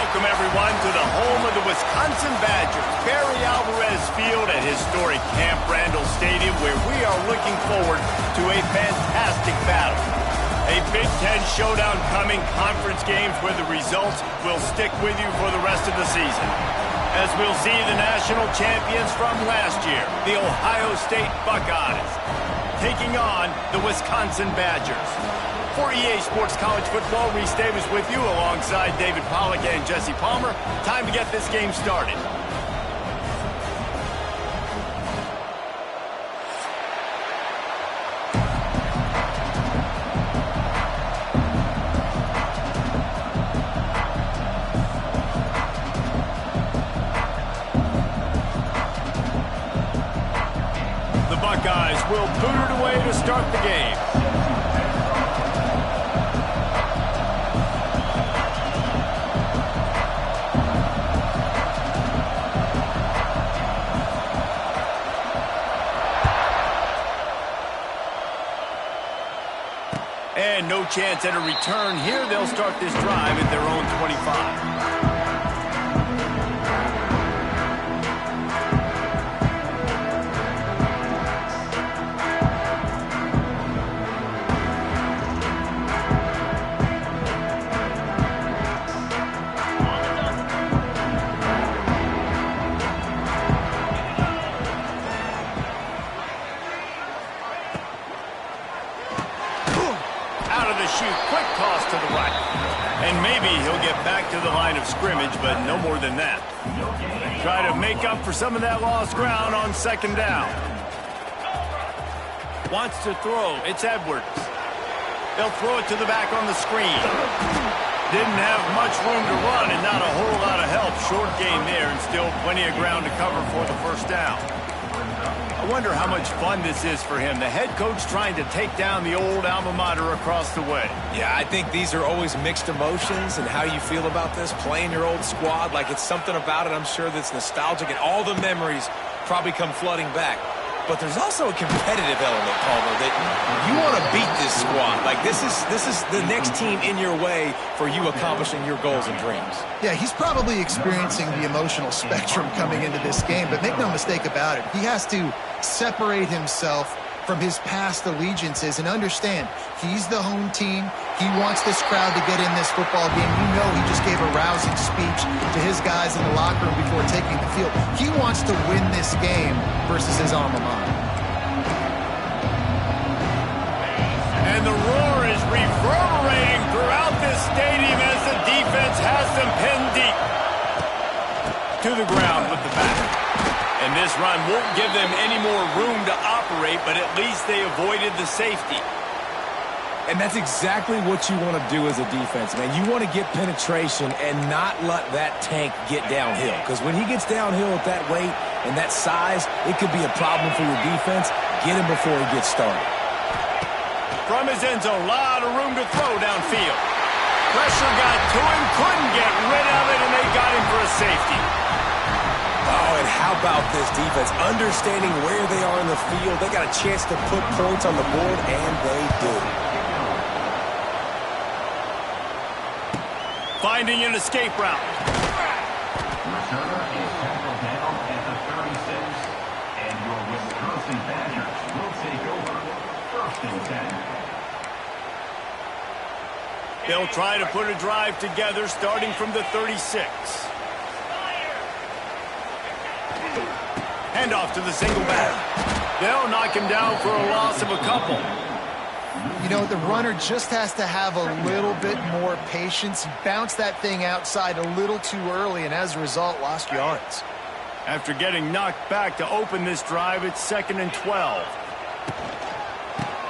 Welcome, everyone, to the home of the Wisconsin Badgers, Barry Alvarez Field at historic Camp Randall Stadium, where we are looking forward to a fantastic battle. A Big Ten showdown coming, conference games where the results will stick with you for the rest of the season. As we'll see the national champions from last year, the Ohio State Buckeyes, taking on the Wisconsin Badgers. For EA Sports College Football, Reese Davis with you alongside David Pollack and Jesse Palmer. Time to get this game started. The Buckeyes will boot it away to start the game. And no chance at a return here. They'll start this drive at their own 25. Quick toss to the right. And maybe he'll get back to the line of scrimmage, but no more than that. Try to make up for some of that lost ground on second down. Wants to throw. It's Edwards. They'll throw it to the back on the screen. Didn't have much room to run and not a whole lot of help. Short gain there and still plenty of ground to cover for the first down. I wonder how much fun this is for him. The head coach trying to take down the old alma mater across the way. Yeah, I think these are always mixed emotions and how you feel about this, playing your old squad. Like, it's something about it, I'm sure, that's nostalgic, and all the memories probably come flooding back. But there's also a competitive element, Palmer, that you want to beat this squad. Like, this is the next team in your way for you accomplishing your goals and dreams. Yeah, he's probably experiencing the emotional spectrum coming into this game, but make no mistake about it. He has to separate himself from his past allegiances and understand he's the home team. He wants this crowd to get in this football game. You know, he just gave a rousing speech to his guys in the locker room before taking the field. He wants to win this game versus his alma mater. And the roar is reverberating throughout this stadium as the defense has them pinned deep. To the ground with the back. And this run won't give them any more room to operate, but at least they avoided the safety. And that's exactly what you want to do as a defense, man. You want to get penetration and not let that tank get downhill. Because when he gets downhill at that weight and that size, it could be a problem for your defense. Get him before he gets started. From his end zone, a lot of room to throw downfield. Pressure got to him, couldn't get rid of it, and they got him for a safety. Oh, and how about this defense? Understanding where they are in the field. They got a chance to put points on the board, and they do. Finding an escape route. Returner is tackled down at the 36, and your Wisconsin Badgers will take over 1st and 10. They'll try to put a drive together starting from the 36. Hand off to the single back. They'll knock him down for a loss of a couple. You know, the runner just has to have a little bit more patience. He bounced that thing outside a little too early, and as a result, lost yards. After getting knocked back to open this drive, it's 2nd and 12.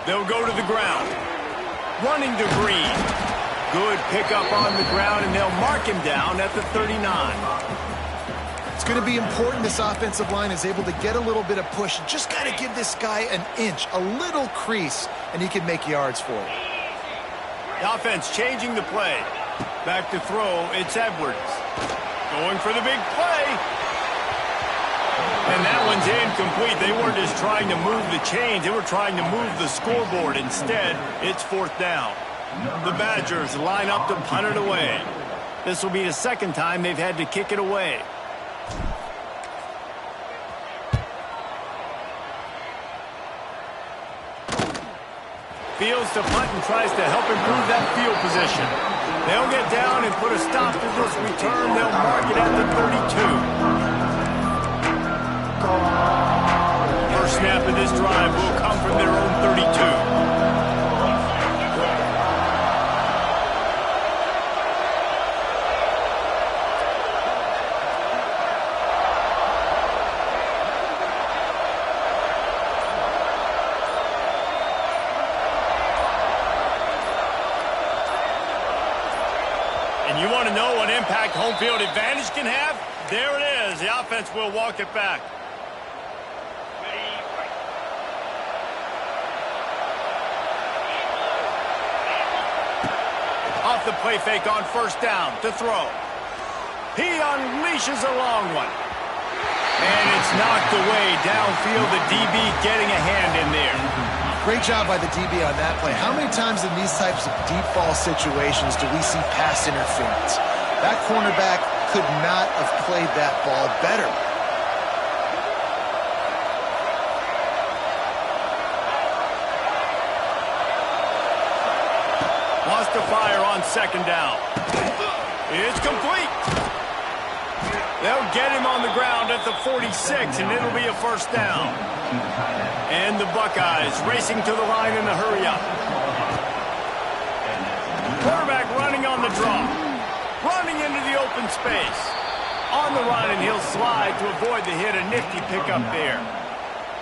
They'll go to the ground. Running to Green. Good pickup on the ground, and they'll mark him down at the 39. It's going to be important this offensive line is able to get a little bit of push. Just got to give this guy an inch, a little crease, and he can make yards for it. The offense changing the play. Back to throw, it's Edwards. Going for the big play. And that one's incomplete. They weren't just trying to move the chains. They were trying to move the scoreboard. Instead, it's 4th down. The Badgers line up to punt it away. This will be the second time they've had to kick it away. Fields to punt and tries to help improve that field position. They'll get down and put a stop to this return. They'll mark it at the 32. First snap of this drive will come from their own 32. You want to know what impact home field advantage can have? There it is. The offense will walk it back. Off the play fake on first down to throw. He unleashes a long one. And it's knocked away downfield. The DB getting a hand in there. Great job by the DB on that play. How many times in these types of deep ball situations do we see pass interference? That cornerback could not have played that ball better. Wants to fire on second down. It's complete. They'll get him on the ground at the 46, and it'll be a first down. And the Buckeyes racing to the line in the hurry-up. Quarterback running on the draw. Running into the open space. On the run, and he'll slide to avoid the hit. A nifty pickup there.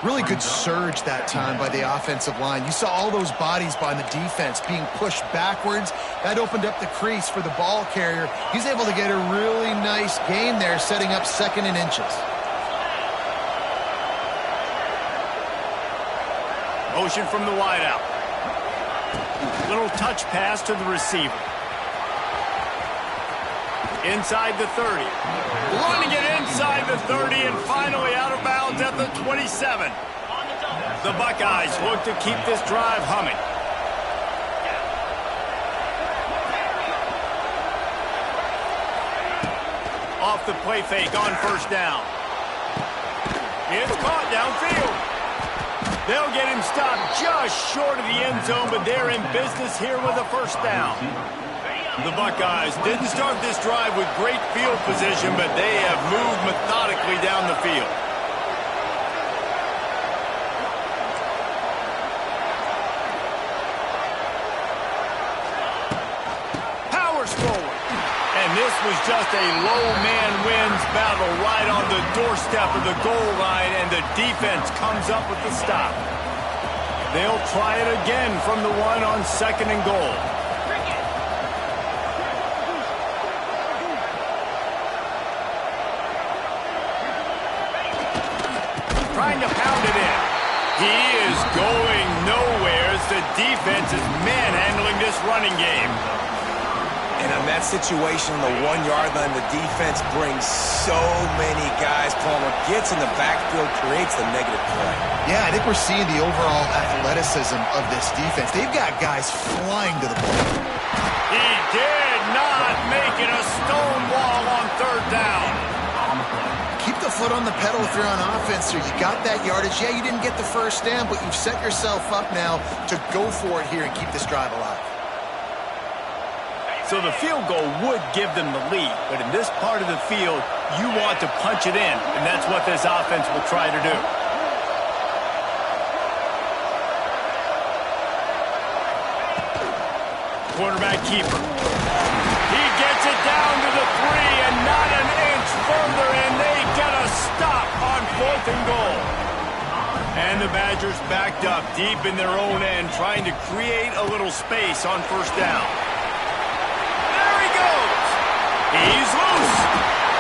Really good surge that time by the offensive line. You saw all those bodies by the defense being pushed backwards. That opened up the crease for the ball carrier. He's able to get a really nice gain there, setting up second and inches. Motion from the wideout. Little touch pass to the receiver. Inside the 30. Running it inside the 30 and finally out of bounds at the 27. The Buckeyes look to keep this drive humming. Off the play fake on first down. It's caught downfield. They'll get him stopped just short of the end zone, but they're in business here with a first down. The Buckeyes didn't start this drive with great field position, but they have moved methodically down the field. Powers forward. And this was just a low man wins battle right on the doorstep of the goal line, and the defense comes up with the stop. They'll try it again from the one on second and goal. Trying to pound it in. He is going nowhere as the defense is manhandling this running game. And on that situation, on the 1 yard line, the defense brings so many guys. Palmer gets in the backfield, creates the negative play. Yeah, I think we're seeing the overall athleticism of this defense. They've got guys flying to the ball. He did not make it a stone wall on third down. Keep the foot on the pedal if you're on offense, or you got that yardage. Yeah, you didn't get the first down, but you've set yourself up now to go for it here and keep this drive alive. So the field goal would give them the lead, but in this part of the field, you want to punch it in, and that's what this offense will try to do. Quarterback keeper. He gets it down to the 3 and not an inch further, and they get a stop on 4th and goal. And the Badgers backed up deep in their own end, trying to create a little space on first down. He's loose.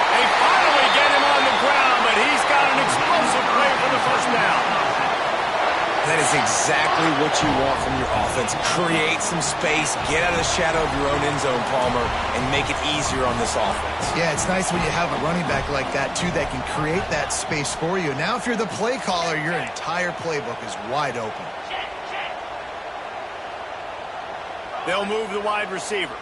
They finally get him on the ground, but he's got an explosive play for the first down. That is exactly what you want from your offense. Create some space, get out of the shadow of your own end zone, Palmer, and make it easier on this offense. Yeah, it's nice when you have a running back like that, too, that can create that space for you. Now, if you're the play caller, your entire playbook is wide open. They'll move the wide receiver.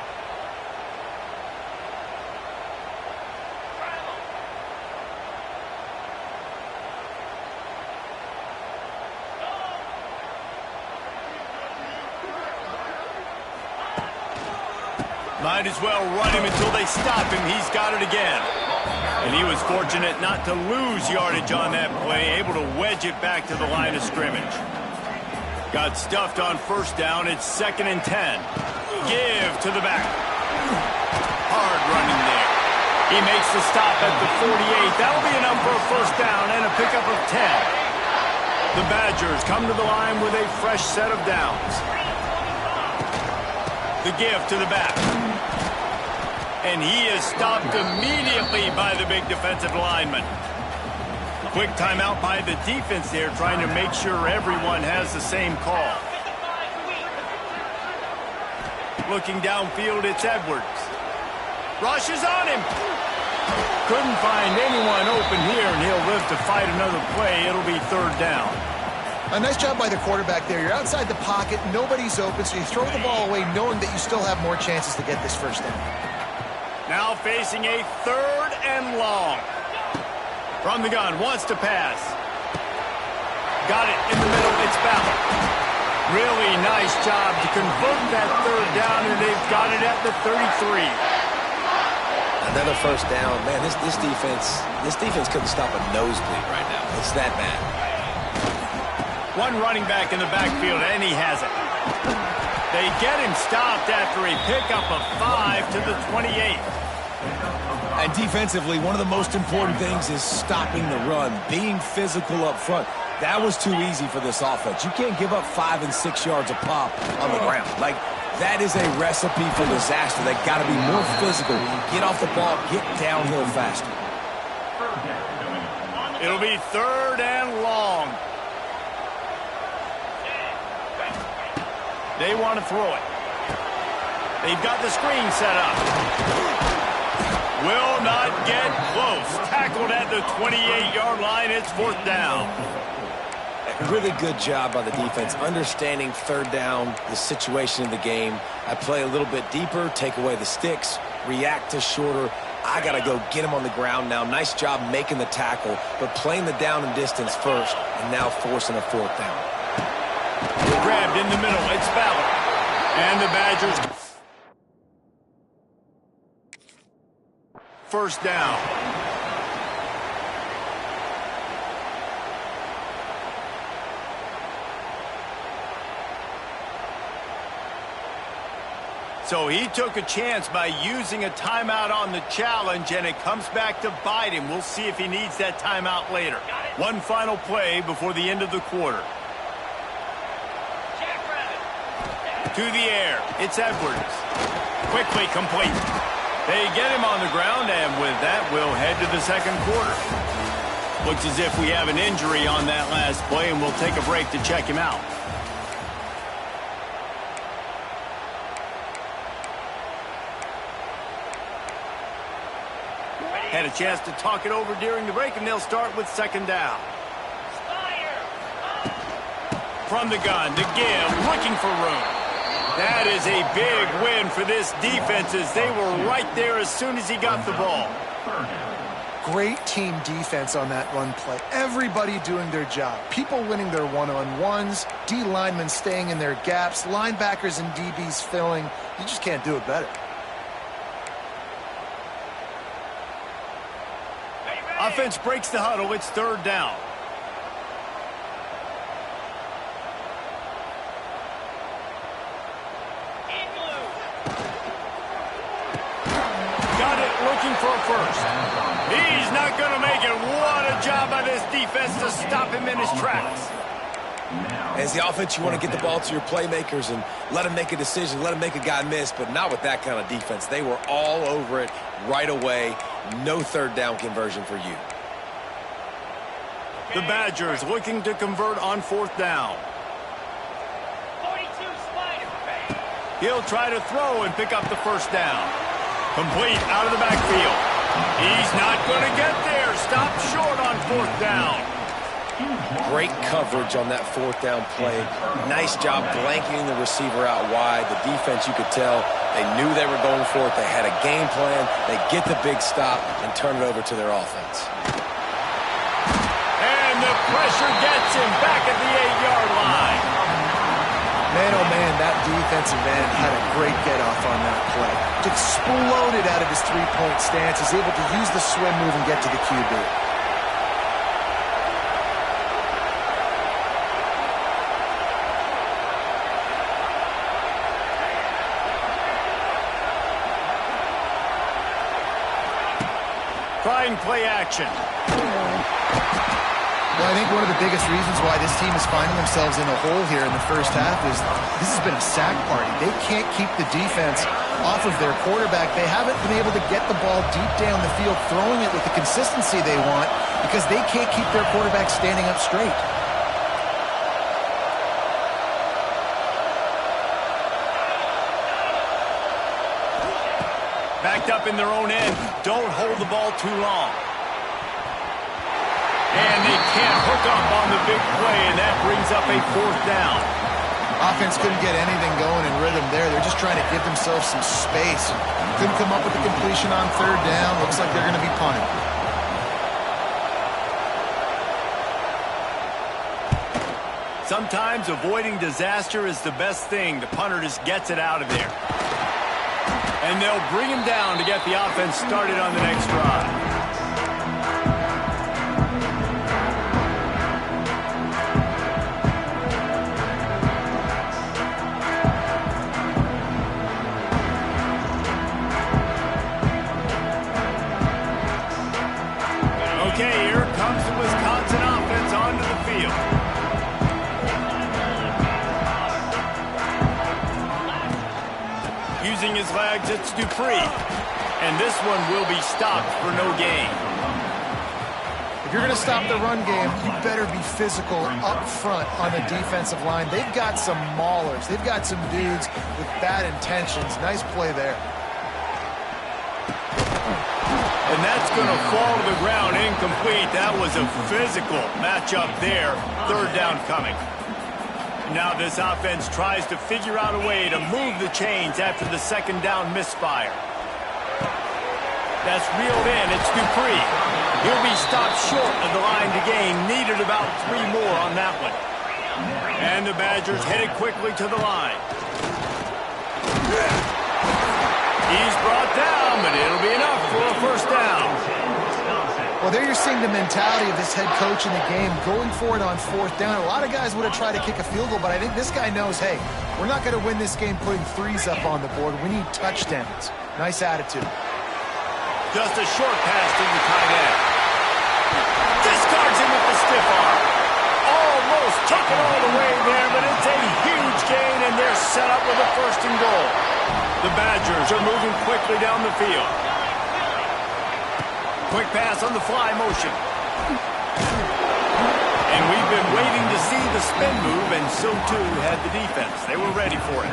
Might as well run him until they stop him. He's got it again. And he was fortunate not to lose yardage on that play, able to wedge it back to the line of scrimmage. Got stuffed on first down. It's 2nd and 10. Give to the back. Hard running there. He makes the stop at the 48. That'll be enough for a first down and a pickup of 10. The Badgers come to the line with a fresh set of downs. The give to the back. And he is stopped immediately by the big defensive lineman. Quick timeout by the defense there, trying to make sure everyone has the same call. Looking downfield, it's Edwards. Rushes on him. Couldn't find anyone open here, and he'll live to fight another play. It'll be 3rd down. A nice job by the quarterback there. You're outside the pocket, nobody's open, so you throw the ball away knowing that you still have more chances to get this first down. Now facing a 3rd and long. From the gun, wants to pass. Got it in the middle, it's Ballard. Really nice job to convert that 3rd down, and they've got it at the 33. Another first down. Man, this defense couldn't stop a nosebleed right now. It's that bad. One running back in the backfield, and he has it. They get him stopped after a pickup of 5 to the 28. And defensively, one of the most important things is stopping the run, being physical up front. That was too easy for this offense. You can't give up 5 and 6 yards a pop on the ground. Like, that is a recipe for disaster. They got to be more physical. Get off the ball, get downhill faster. It'll be 3rd and long. They want to throw it. They've got the screen set up. Will not get close. Tackled at the 28-yard line. It's 4th down. Really good job by the defense, understanding 3rd down, the situation in the game. I play a little bit deeper, take away the sticks, react to shorter. I got to go get him on the ground now. Nice job making the tackle, but playing the down and distance first, and now forcing a 4th down. Grabbed in the middle. It's Ballard. And the Badgers. 1st down. So he took a chance by using a timeout on the challenge, and it comes back to bite him. We'll see if he needs that timeout later. One final play before the end of the quarter. To the air, it's Edwards. Quickly complete. They get him on the ground, and with that, we'll head to the 2nd quarter. Looks as if we have an injury on that last play, and we'll take a break to check him out. Had a chance to talk it over during the break, and they'll start with 2nd down. From the gun, to give, looking for room. That is a big win for this defense, as they were right there as soon as he got the ball. Great team defense on that run play. Everybody doing their job. People winning their one-on-ones, D linemen staying in their gaps, linebackers and DBs filling. You just can't do it better. Offense breaks the huddle. It's 3rd down. Got it, looking for a first. He's not going to make it. What a job by this defense to stop him in his tracks. As the offense, you want to get the ball to your playmakers and let them make a decision, let them make a guy miss, but not with that kind of defense. They were all over it right away. No 3rd down conversion for you. The Badgers looking to convert on 4th down. He'll try to throw and pick up the first down. Complete out of the backfield. He's not going to get there. Stopped short on 4th down. Great coverage on that 4th down play. Nice job blanketing the receiver out wide. The defense, you could tell, they knew they were going for it. They had a game plan. They get the big stop and turn it over to their offense. And the pressure gets him back at the 8-yard line. Man, oh man, that defensive end had a great get-off on that play. Exploded out of his three-point stance. He's able to use the swim move and get to the QB. Trying play action. Well, I think one of the biggest reasons why this team is finding themselves in a hole here in the first half is this has been a sack party. They can't keep the defense off of their quarterback. They haven't been able to get the ball deep down the field, throwing it with the consistency they want because they can't keep their quarterback standing up straight. Backed up in their own end. Don't hold the ball too long. And they can't hook up on the big play, and that brings up a fourth down. Offense couldn't get anything going in rhythm there. They're just trying to give themselves some space. Couldn't come up with the completion on third down. Looks like they're going to be punting. Sometimes avoiding disaster is the best thing. The punter just gets it out of there. And they'll bring him down to get the offense started on the next drive. Okay, here comes the Wisconsin offense onto the field. Using his legs, it's Dupree. And this one will be stopped for no gain. If you're going to stop the run game, you better be physical up front on the defensive line. They've got some maulers. They've got some dudes with bad intentions. Nice play there. And that's going to fall to the ground incomplete. That was a physical matchup there. Third down coming. Now this offense tries to figure out a way to move the chains after the second down misfire. That's reeled in. It's Dupree. He'll be stopped short of the line to gain. Needed about 3 more on that one. And the Badgers headed quickly to the line. He's brought down, but it'll be enough for a first down. Well, there you're seeing the mentality of this head coach in the game, going for it on fourth down. A lot of guys would have tried to kick a field goal, but I think this guy knows, hey, we're not going to win this game putting threes up on the board. We need touchdowns. Nice attitude. Just a short pass to the tight end. Discards him with the stiff arm. Almost took it all the way there, but it's a huge gain, and they're set up with a first and goal. The Badgers are moving quickly down the field. Quick pass on the fly motion. And we've been waiting to see the spin move, and so too had the defense. They were ready for it.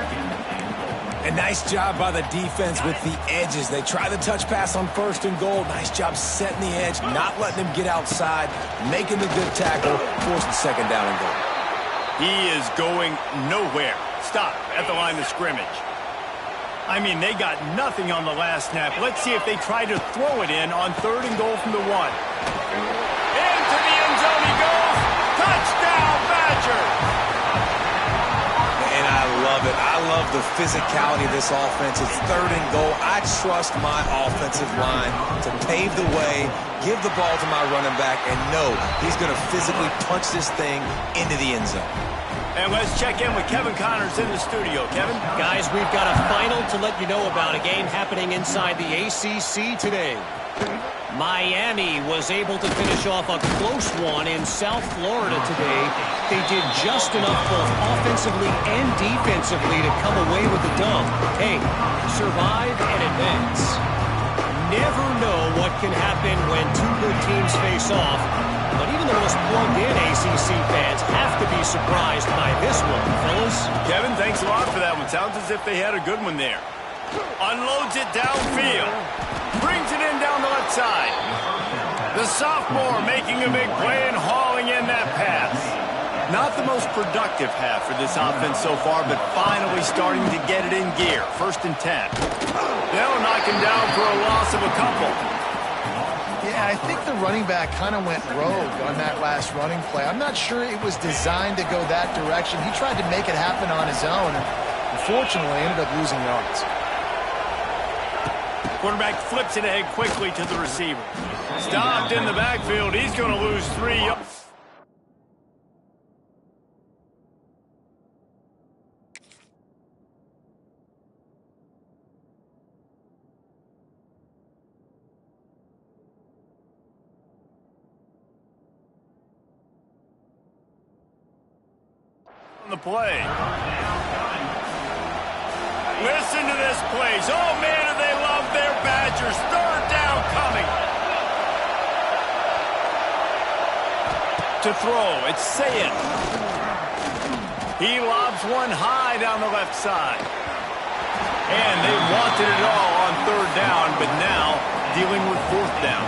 A nice job by the defense with the edges. They try the touch pass on first and goal. Nice job setting the edge, not letting him get outside, making the good tackle, forcing second down and goal. He is going nowhere. Stop at the line of scrimmage. I mean, they got nothing on the last snap. Let's see if they try to throw it in on third and goal from the 1. Into the end zone he goes. Touchdown, Badgers! And I love it. I love the physicality of this offense. It's third and goal. I trust my offensive line to pave the way, give the ball to my running back, and know he's going to physically punch this thing into the end zone. And let's check in with Kevin Connors in the studio. Kevin? Guys, we've got a final to let you know about, a game happening inside the ACC today. Miami was able to finish off a close one in South Florida today. They did just enough both offensively and defensively to come away with the dub. Hey, survive and advance. Never know what can happen when two good teams face off. But even the most plugged-in ACC fans have to be surprised by this one, fellas. Kevin, thanks a lot for that one. Sounds as if they had a good one there. Unloads it downfield. Brings it in down the left side. The sophomore making a big play and hauling in that pass. Not the most productive half for this offense so far, but finally starting to get it in gear. First and 10. They'll knock him down for a loss of a couple. Yeah, I think the running back kind of went rogue on that last running play. I'm not sure it was designed to go that direction. He tried to make it happen on his own, and unfortunately ended up losing yards. Quarterback flips it ahead quickly to the receiver. Stopped in the backfield. He's going to lose 3 yards. On the play. Listen to this place. Oh, man, do they love their Badgers. 3rd down coming. To throw, it's Sayed. He lobs one high down the left side. And they wanted it all on 3rd down, but now dealing with 4th down.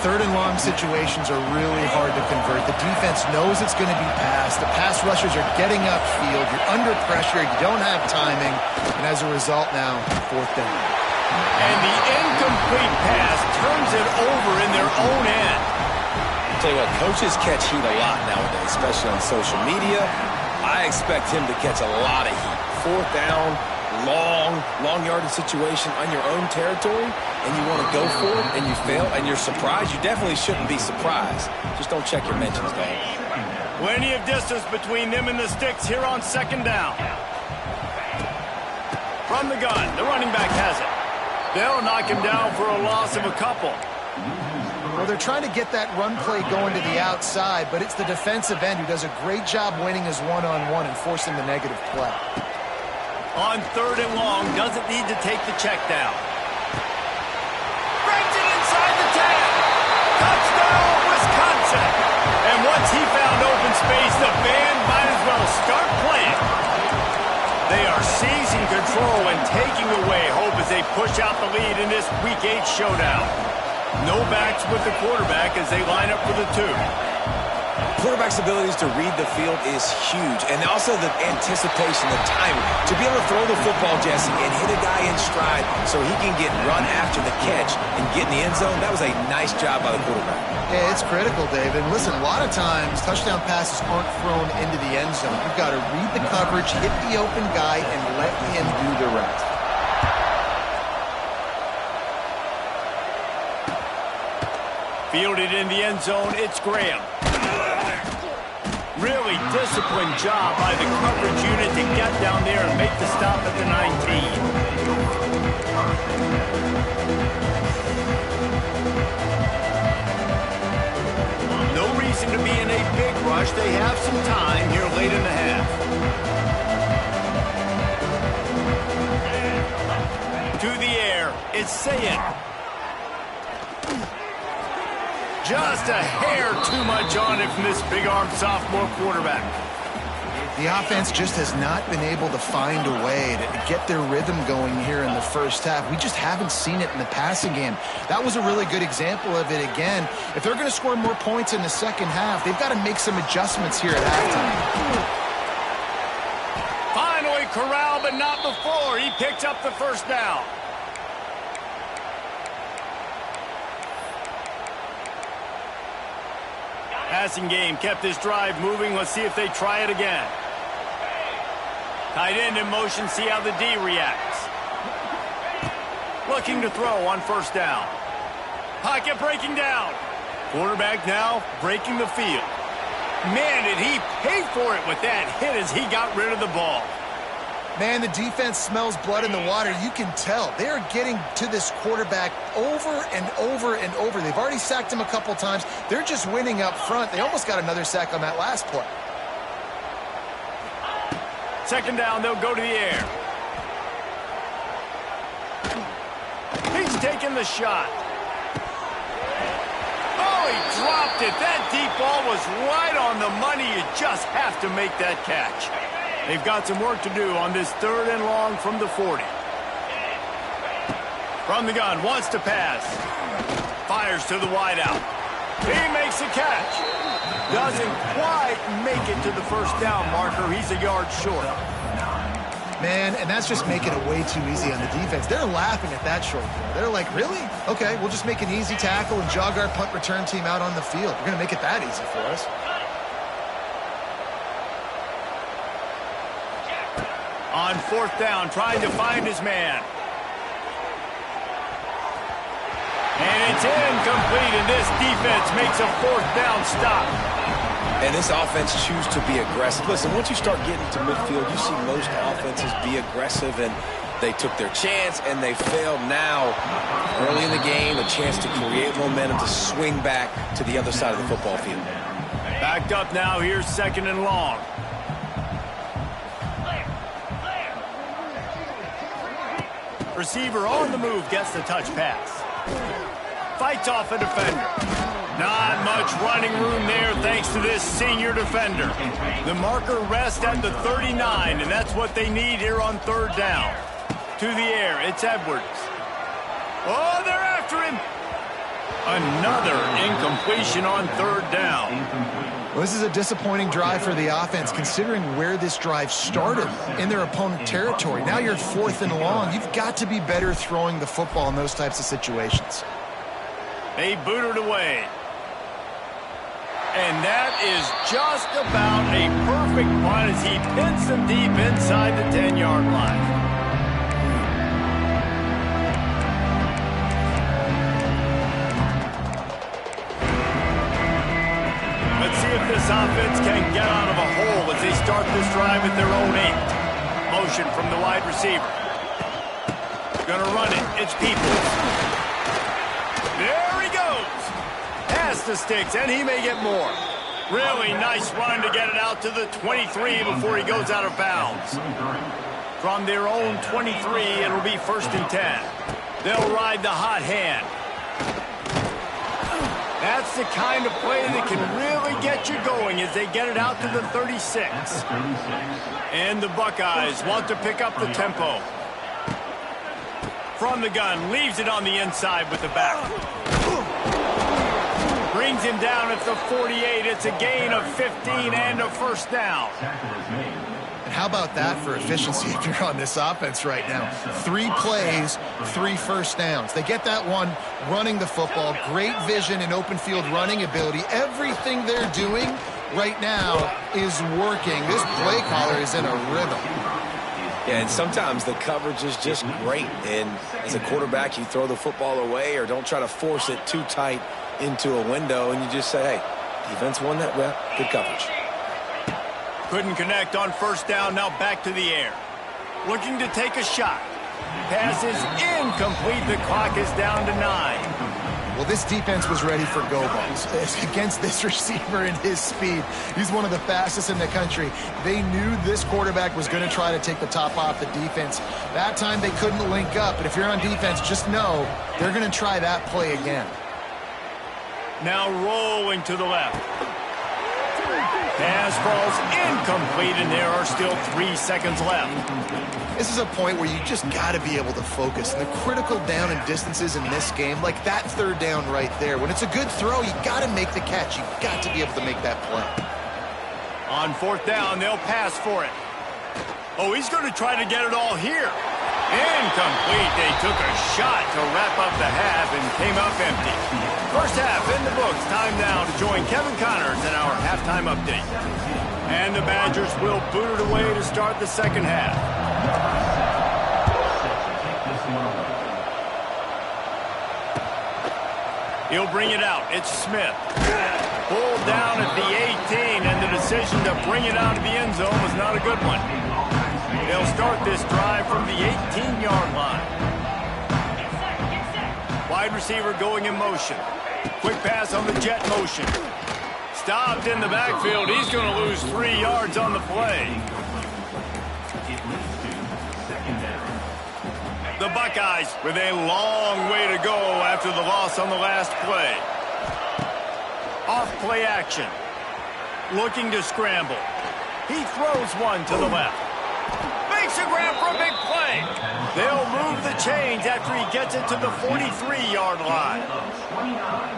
3rd and long situations are really hard to convert. The defense knows it's going to be passed. The pass rushers are getting upfield. You're under pressure. You don't have timing. And as a result now, 4th down. And the incomplete pass turns it over in their own end. I'll tell you what, coaches catch heat a lot nowadays, especially on social media. I expect him to catch a lot of heat. 4th down, long yardage situation on your own territory, and you want to go for it, and you fail, and you're surprised. You definitely shouldn't be surprised. Just don't check your mentions, dog. Plenty of distance between them and the sticks here on 2nd down. From the gun, the running back has it. They'll knock him down for a loss of a couple. Well, they're trying to get that run play going to the outside, but it's the defensive end who does a great job winning his one-on-one and forcing the negative play. On 3rd and long, doesn't need to take the check down. Breaks it inside the 10. Touchdown, Wisconsin. And once he found open space, the band might as well start playing. They are seizing control and taking away hope as they push out the lead in this Week 8 showdown. No backs with the quarterback as they line up for the 2. Quarterback's abilities to read the field is huge, and also the anticipation, the timing. To be able to throw the football, Jesse, and hit a guy in stride so he can get run after the catch and get in the end zone, that was a nice job by the quarterback. Yeah, it's critical, Dave. And listen, a lot of times touchdown passes aren't thrown into the end zone. You've got to read the coverage, hit the open guy, and let him do the rest. Fielded in the end zone, it's Graham. Really disciplined job by the coverage unit to get down there and make the stop at the 19. No reason to be in a big rush. They have some time here late in the half. To the air, it's Sayed. Just a hair too much on it from this big-armed sophomore quarterback. The offense just has not been able to find a way to get their rhythm going here in the first half. We just haven't seen it in the passing game. That was a really good example of it again. If they're going to score more points in the second half, they've got to make some adjustments here at halftime. Finally corralled, but not before. He picked up the 1st down. Passing game kept this drive moving. Let's see if they try it again. Tight end in motion. See how the D reacts. Looking to throw on 1st down. Pocket breaking down. Quarterback now breaking the field. Man, did he pay for it with that hit as he got rid of the ball. Man, the defense smells blood in the water. You can tell. They are getting to this quarterback over and over and over. They've already sacked him a couple times. They're just winning up front. They almost got another sack on that last play. 2nd down, they'll go to the air. He's taking the shot. Oh, he dropped it. That deep ball was right on the money. You just have to make that catch. They've got some work to do on this 3rd and long from the 40. From the gun, wants to pass. Fires to the wideout. He makes the catch. Doesn't quite make it to the 1st down marker. He's a yard short. Man, and that's just making it way too easy on the defense. They're laughing at that short field. They're like, really? Okay, we'll just make an easy tackle and jog our punt return team out on the field. We're going to make it that easy for us. On fourth down, trying to find his man. And it's incomplete, and this defense makes a fourth down stop. And this offense chooses to be aggressive. Listen, once you start getting to midfield, you see most offenses be aggressive, and they took their chance, and they failed. Now, early in the game, a chance to create momentum to swing back to the other side of the football field. Backed up now, here's second and long. Receiver on the move, gets the touch pass. Fights off a defender. Not much running room there thanks to this senior defender. The marker rests at the 39, and that's what they need here on third down. To the air, it's Edwards. Oh, they're after him. Another incompletion on third down. Well, this is a disappointing drive for the offense, considering where this drive started in their opponent territory. Now you're fourth and long. You've got to be better throwing the football in those types of situations. They booted away. And that is just about a perfect punt as he pins them deep inside the 10-yard line. Let's see if this offense can get out of a hole as they start this drive at their own 8. Motion from the wide receiver. Gonna run it. It's Peoples. There he goes. Pass the sticks, and he may get more. Really nice run to get it out to the 23 before he goes out of bounds. From their own 23, it'll be first and 10. They'll ride the hot hand. That's the kind of play that can really get you going as they get it out to the 36. And the Buckeyes want to pick up the tempo. From the gun, leaves it on the inside with the back. Brings him down at the 48. It's a gain of 15 and a first down. And how about that for efficiency if you're on this offense right now? 3 plays, 3 first downs. They get that one running the football. Great vision and open field running ability. Everything they're doing right now is working. This play caller is in a rhythm. Yeah, and sometimes the coverage is just great. And as a quarterback, you throw the football away or don't try to force it too tight into a window, and you just say, hey, defense won that rep. Good coverage. Couldn't connect on first down. Now back to the air. Looking to take a shot. Pass is incomplete. The clock is down to 9. Well, this defense was ready for go balls against this receiver and his speed. He's one of the fastest in the country. They knew this quarterback was going to try to take the top off the defense. That time they couldn't link up, but if you're on defense, just know they're going to try that play again. Now rolling to the left. Pass falls incomplete, and there are still 3 seconds left. This is a point where you just got to be able to focus. And the critical down and distances in this game, like that third down right there, when it's a good throw, you got to make the catch. You got to be able to make that play. On fourth down, they'll pass for it. Oh, he's going to try to get it all here. Incomplete. They took a shot to wrap up the half and came up empty. First half in the books. Time now to join Kevin Connors in our halftime update. And the Badgers will boot it away to start the second half. He'll bring it out. It's Smith. Pulled down at the 18, and the decision to bring it out of the end zone was not a good one. They'll start this drive from the 18-yard line. Wide receiver going in motion. Quick pass on the jet motion. Stopped in the backfield. He's going to lose 3 yards on the play. The Buckeyes with a long way to go after the loss on the last play. Off play action. Looking to scramble. He throws one to the left. Makes a grab for a big play. They'll move the chains after he gets it to the 43-yard line.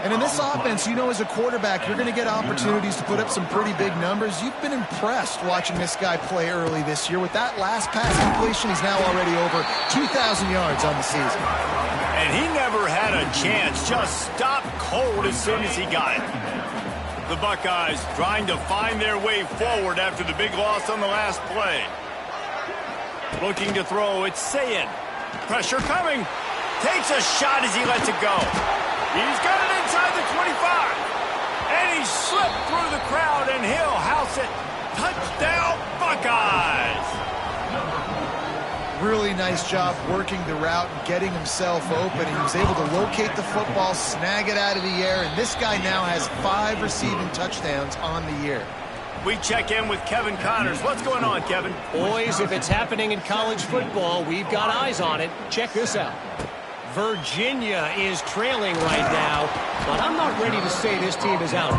And in this offense, you know, as a quarterback, you're going to get opportunities to put up some pretty big numbers. You've been impressed watching this guy play early this year. With that last pass completion, he's now already over 2,000 yards on the season. And he never had a chance. Just stopped cold as soon as he got it. The Buckeyes trying to find their way forward after the big loss on the last play. Looking to throw, it's Sayin. Pressure coming. Takes a shot as he lets it go. He's got it inside the 25. And he slipped through the crowd, and he'll house it. Touchdown, Buckeyes! Really nice job working the route and getting himself open. He was able to locate the football, snag it out of the air, and this guy now has 5 receiving touchdowns on the year. We check in with Kevin Connors. What's going on, Kevin? Boys, if it's happening in college football, we've got eyes on it. Check this out. Virginia is trailing right now, but I'm not ready to say this team is out.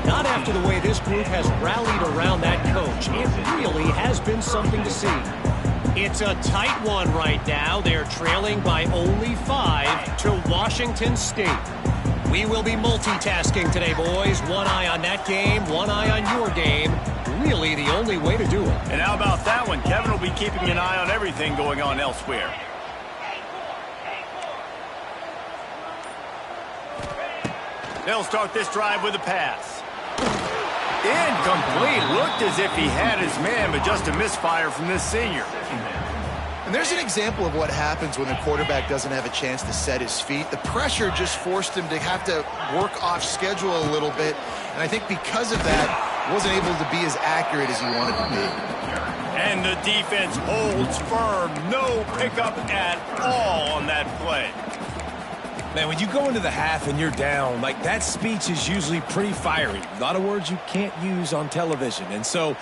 Not after the way this group has rallied around that coach. It really has been something to see. It's a tight one right now. They're trailing by only 5 to Washington State. We will be multitasking today, boys. One eye on that game, one eye on your game. Really the only way to do it. And how about that one? Kevin will be keeping an eye on everything going on elsewhere. They'll start this drive with a pass. Incomplete. Looked as if he had his man, but just a misfire from this senior. And there's an example of what happens when the quarterback doesn't have a chance to set his feet. The pressure just forced him to have to work off schedule a little bit. And I think because of that, wasn't able to be as accurate as he wanted to be. And the defense holds firm. No pickup at all on that play. Man, when you go into the half and you're down, like, that speech is usually pretty fiery. A lot of words you can't use on television. And so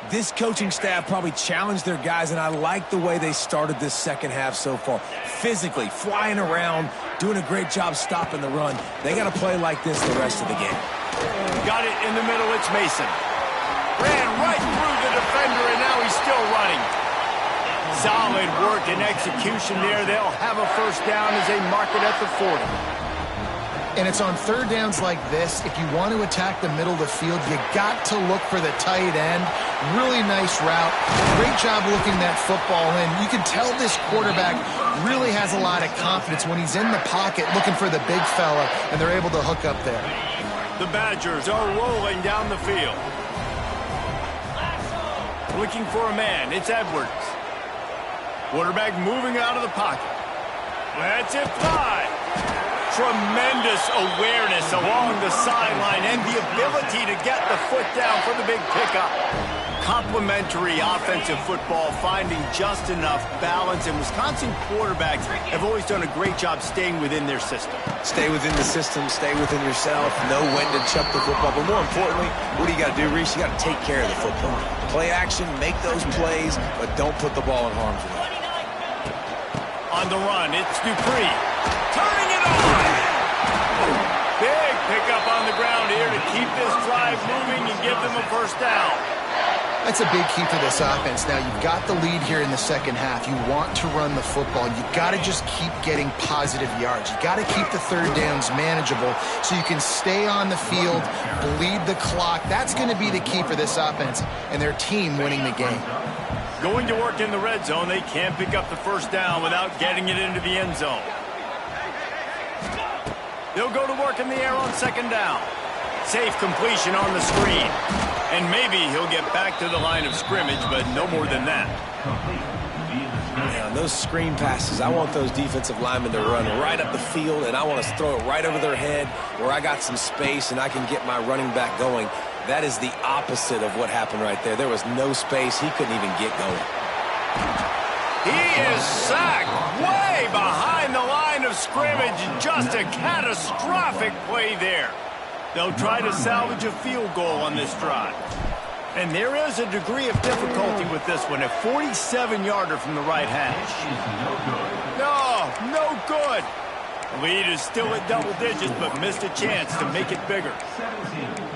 this coaching staff probably challenged their guys, and I like the way they started this second half so far. Physically, flying around, doing a great job stopping the run. They got to play like this the rest of the game. Got it in the middle. It's Mason. Ran right through the defender, and now he's still running. Solid work and execution there. They'll have a first down as they mark it at the 40. And it's on third downs like this. If you want to attack the middle of the field, you got to look for the tight end. Really nice route. Great job looking that football in. You can tell this quarterback really has a lot of confidence when he's in the pocket looking for the big fella, and they're able to hook up there. The Badgers are rolling down the field. Looking for a man. It's Edwards. Quarterback moving out of the pocket. Lets it fly. Tremendous awareness along the sideline and the ability to get the foot down for the big pickup. Complementary offensive football, finding just enough balance, and Wisconsin quarterbacks have always done a great job staying within their system. Stay within the system, stay within yourself, know when to chuck the football. But more importantly, what do you got to do, Reese? You got to take care of the football. Play action, make those plays, but don't put the ball in harm's way. On the run, it's Dupree. Turning it on! Big pickup on the ground here to keep this drive moving and give them a first down. That's a big key for this offense. Now, you've got the lead here in the second half. You want to run the football. You've got to just keep getting positive yards. You've got to keep the third downs manageable so you can stay on the field, bleed the clock. That's going to be the key for this offense and their team winning the game. Going to work in the red zone. They can't pick up the first down without getting it into the end zone. They'll go to work in the air on second down. Safe completion on the screen. And maybe he'll get back to the line of scrimmage, but no more than that. Yeah, on those screen passes, I want those defensive linemen to run right up the field, and I want to throw it right over their head where I got some space and I can get my running back going. That is the opposite of what happened right there. There was no space. He couldn't even get going. He is sacked way behind the line of scrimmage. Just a catastrophic play there. They'll try to salvage a field goal on this drive. And there is a degree of difficulty with this one. A 47-yarder from the right hash. No good. The lead is still at double digits, but missed a chance to make it bigger.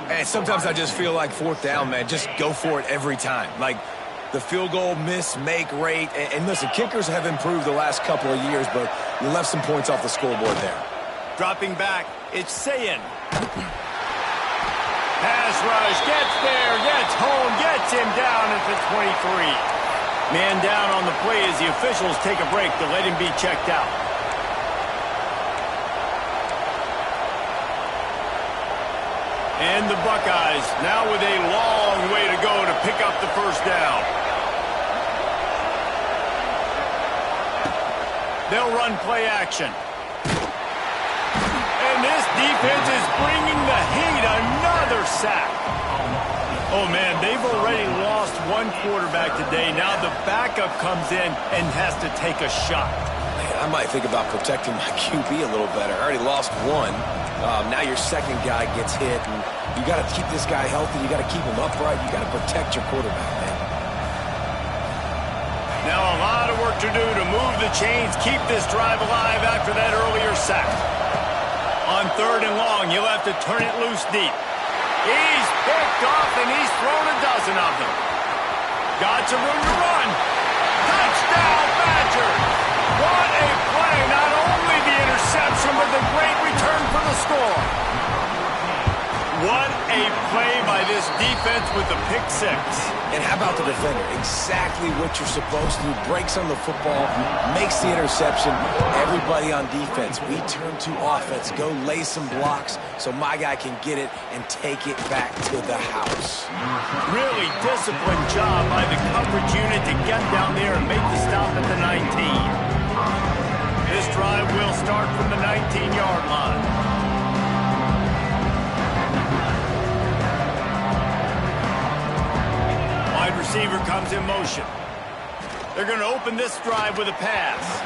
And sometimes I just feel like fourth down, man, just go for it every time. Like, the field goal miss-make rate. And listen, kickers have improved the last couple of years, but you left some points off the scoreboard there. Dropping back, it's Sayin. Pass rush, gets there, gets home, gets him down at the 23. Man down on the play as the officials take a break to let him be checked out. And the Buckeyes now with a long way to go to pick up the first down. They'll run play action. And this defense is bringing the heat. Another sack. Oh, man, they've already lost one quarterback today. Now the backup comes in and has to take a shot. Man, I might think about protecting my QB a little better. I already lost one. Now your second guy gets hit, and you got to keep this guy healthy. You got to keep him upright. You got to protect your quarterback, man. Now a lot of work to do to move the chains, keep this drive alive after that earlier sack. On 3rd and long, you'll have to turn it loose deep. He's picked off, and he's thrown a dozen of them. Got some room to run. Touchdown, Badgers! What a play! Not only the interception, but the great return for the score. What a play by this defense with the pick six. And how about the defender? Exactly what you're supposed to do. Breaks on the football, makes the interception. Everybody on defense, we turn to offense. Go lay some blocks so my guy can get it and take it back to the house. Really disciplined job by the coverage unit to get down there and make the stop at the 19. This drive will start from the 19-yard line. Wide receiver comes in motion. They're going to open this drive with a pass.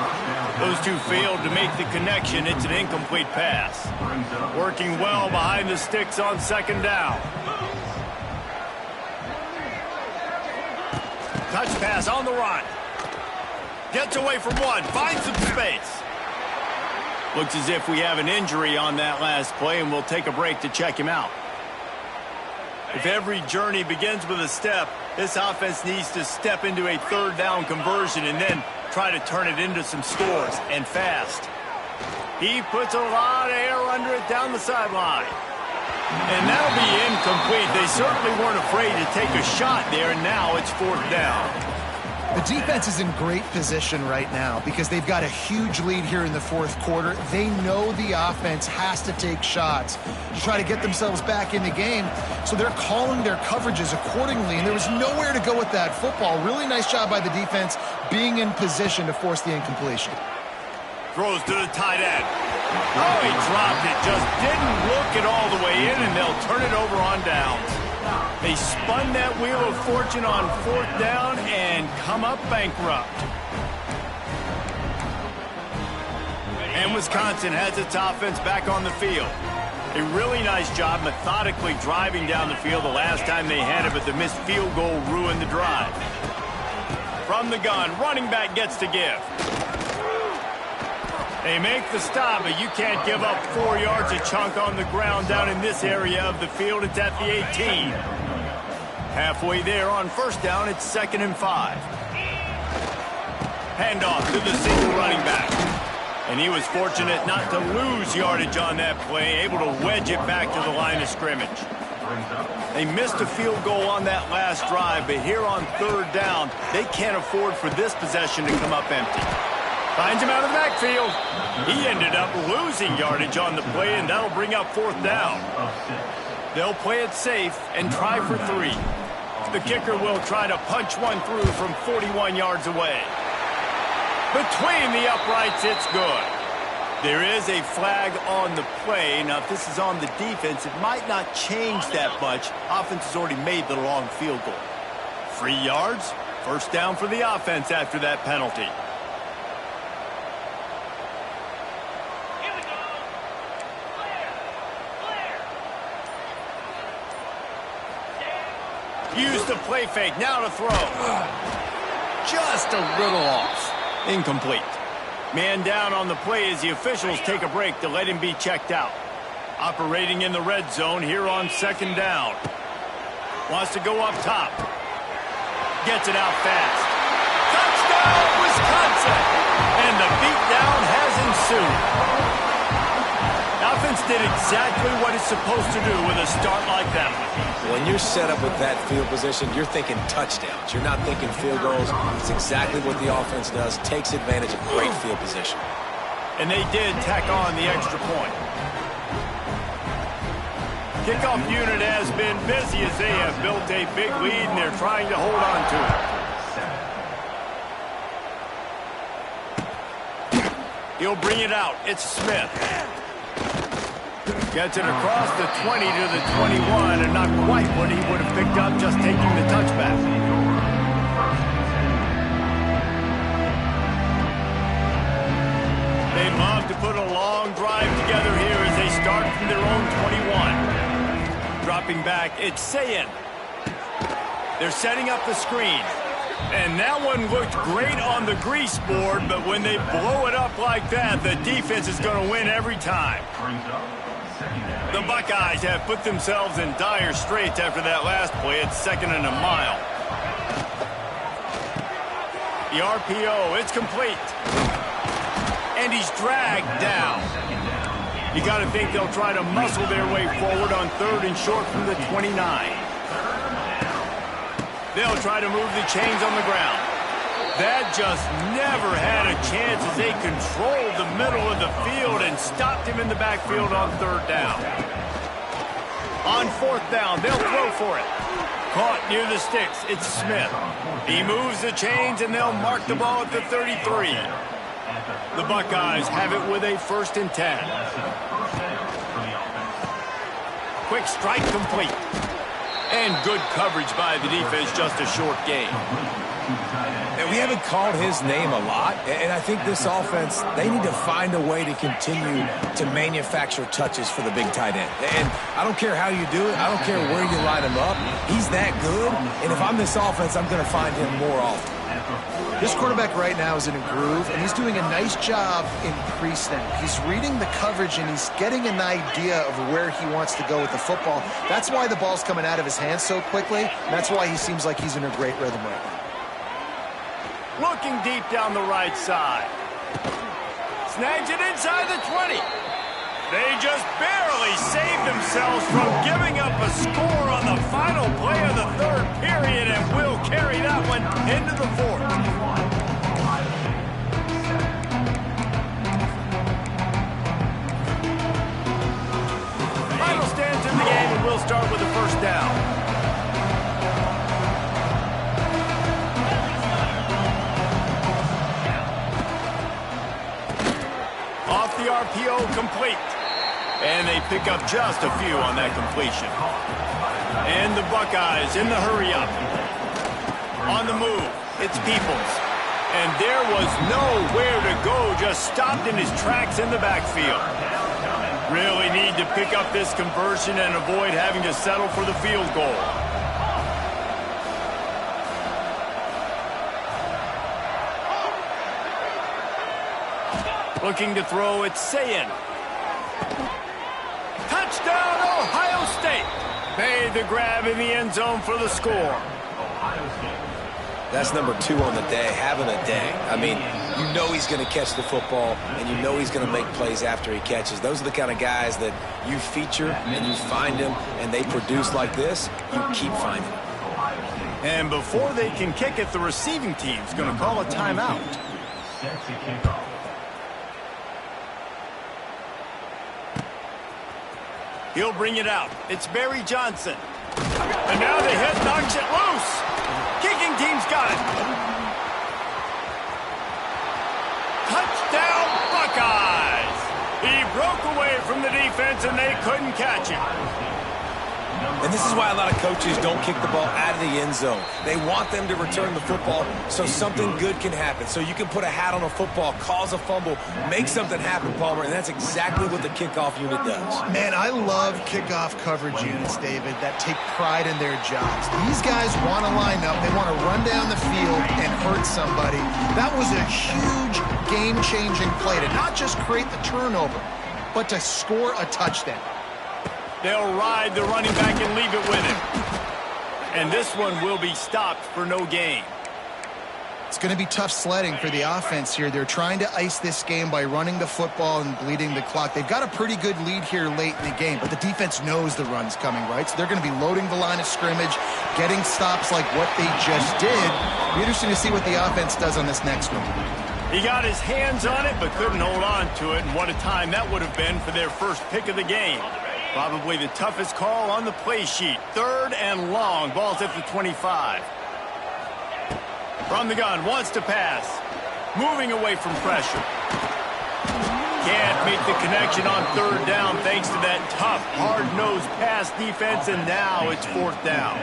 Those two failed to make the connection. It's an incomplete pass. Working well behind the sticks on 2nd down. Touch pass on the run. Gets away from one. Finds some space. Looks as if we have an injury on that last play, and we'll take a break to check him out. If every journey begins with a step, this offense needs to step into a 3rd down conversion and then try to turn it into some scores, and fast. He puts a lot of air under it down the sideline. And that'll be incomplete. They certainly weren't afraid to take a shot there, and now it's 4th down. The defense is in great position right now because they've got a huge lead here in the 4th quarter. They know the offense has to take shots to try to get themselves back in the game, so they're calling their coverages accordingly, and there was nowhere to go with that football. Really nice job by the defense being in position to force the incompletion. Throws to the tight end. Oh, he dropped it. Just didn't look it all the way in, and they'll turn it over on downs. They spun that wheel of fortune on 4th down and come up bankrupt. And Wisconsin has its offense back on the field. A really nice job methodically driving down the field the last time they had it, but the missed field goal ruined the drive. From the gun, running back gets to give. They make the stop, but you can't give up 4 yards a chunk on the ground down in this area of the field. It's at the 18. Halfway there on 1st down, it's 2nd and 5. Handoff to the single running back. And he was fortunate not to lose yardage on that play, able to wedge it back to the line of scrimmage. They missed a field goal on that last drive, but here on 3rd down, they can't afford for this possession to come up empty. Finds him out of the backfield. He ended up losing yardage on the play, and that'll bring up 4th down. They'll play it safe and try for 3. The kicker will try to punch one through from 41 yards away. Between the uprights, it's good. There is a flag on the play. Now, if this is on the defense, it might not change that much. Offense has already made the long field goal. 3 yards, 1st down for the offense after that penalty. Use the play fake, now to throw. Just a little off. Incomplete. Man down on the play as the officials take a break to let him be checked out. Operating in the red zone here on 2nd down. Wants to go up top. Gets it out fast. Touchdown, Wisconsin! And the beatdown has ensued. Offense did exactly what it's supposed to do with a start like that. When you're set up with that field position, you're thinking touchdowns. You're not thinking field goals. It's exactly what the offense does. Takes advantage of great field position. And they did tack on the extra point. Kickoff unit has been busy as they have built a big lead and they're trying to hold on to it. He'll bring it out. It's Smith. Gets it across the 20 to the 21 and not quite what he would have picked up just taking the touchback. They'd love to put a long drive together here as they start from their own 21. Dropping back, it's Sayin. They're setting up the screen. And that one looked great on the grease board, but when they blow it up like that, the defense is going to win every time. The Buckeyes have put themselves in dire straits after that last play. It's 2nd and a mile. The RPO, it's complete. And he's dragged down. You got to think they'll try to muscle their way forward on 3rd and short from the 29. They'll try to move the chains on the ground. That just never had a chance as they controlled the middle of the field and stopped him in the backfield on 3rd down. On 4th down, they'll throw for it. Caught near the sticks, it's Smith. He moves the chains and they'll mark the ball at the 33. The Buckeyes have it with a 1st and 10. Quick strike complete. And good coverage by the defense, just a short gain. And we haven't called his name a lot, and I think this offense, they need to find a way to continue to manufacture touches for the big tight end. And I don't care how you do it. I don't care where you line him up. He's that good, and if I'm this offense, I'm going to find him more often. This quarterback right now is in a groove, and he's doing a nice job in pre-snap. He's reading the coverage, and he's getting an idea of where he wants to go with the football. That's why the ball's coming out of his hands so quickly, and that's why he seems like he's in a great rhythm right now. Looking deep down the right side. Snags it inside the 20. They just barely saved themselves from giving up a score on the final play of the 3rd period and will carry that one into the 4th. Final stands in the game and we'll start with the 1st down. Off the RPO, complete. And they pick up just a few on that completion. And the Buckeyes in the hurry-up. On the move, it's Peoples. And there was nowhere to go, just stopped in his tracks in the backfield. Really need to pick up this conversion and avoid having to settle for the field goal. Looking to throw, it's Sayin. Touchdown, Ohio State. Made the grab in the end zone for the score. That's number 2 on the day, having a day. I mean, you know he's going to catch the football, and you know he's going to make plays after he catches. Those are the kind of guys that you feature, and you find them, and they produce like this, you keep finding them. And before they can kick it, the receiving team's going to call a timeout. He'll bring it out. It's Barry Johnson. And now the hit knocks it loose. Kicking team's got it. Touchdown, Buckeyes. He broke away from the defense and they couldn't catch him. And this is why a lot of coaches don't kick the ball out of the end zone. They want them to return the football so something good can happen. So you can put a hat on a football, cause a fumble, make something happen, Palmer, and that's exactly what the kickoff unit does. Man, I love kickoff coverage units, David, that take pride in their jobs. These guys want to line up. They want to run down the field and hurt somebody. That was a huge game-changing play to not just create the turnover, but to score a touchdown. They'll ride the running back and leave it with him. And this one will be stopped for no gain. It's going to be tough sledding for the offense here. They're trying to ice this game by running the football and bleeding the clock. They've got a pretty good lead here late in the game, but the defense knows the run's coming, right? So they're going to be loading the line of scrimmage, getting stops like what they just did. It'll be interesting to see what the offense does on this next one. He got his hands on it, but couldn't hold on to it, and what a time that would have been for their first pick of the game. Probably the toughest call on the play sheet. 3rd and long. Ball's at the 25. From the gun, wants to pass. Moving away from pressure. Can't make the connection on 3rd down thanks to that tough, hard-nosed pass defense, and now it's 4th down.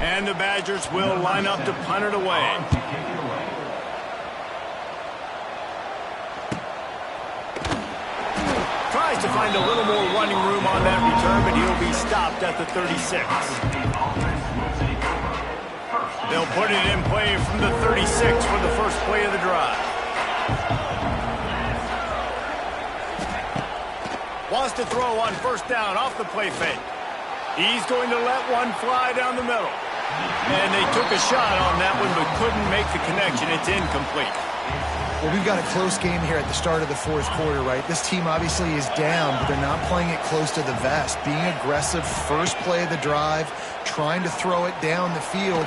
And the Badgers will line up to punt it away. Tries to find a little more running room on that return, but he'll be stopped at the 36. They'll put it in play from the 36 for the first play of the drive. Wants to throw on 1st down off the play fake. He's going to let one fly down the middle. And they took a shot on that one, but couldn't make the connection. It's incomplete. Well, we've got a close game here at the start of the 4th quarter, right? This team obviously is down, but they're not playing it close to the vest. Being aggressive, first play of the drive, trying to throw it down the field.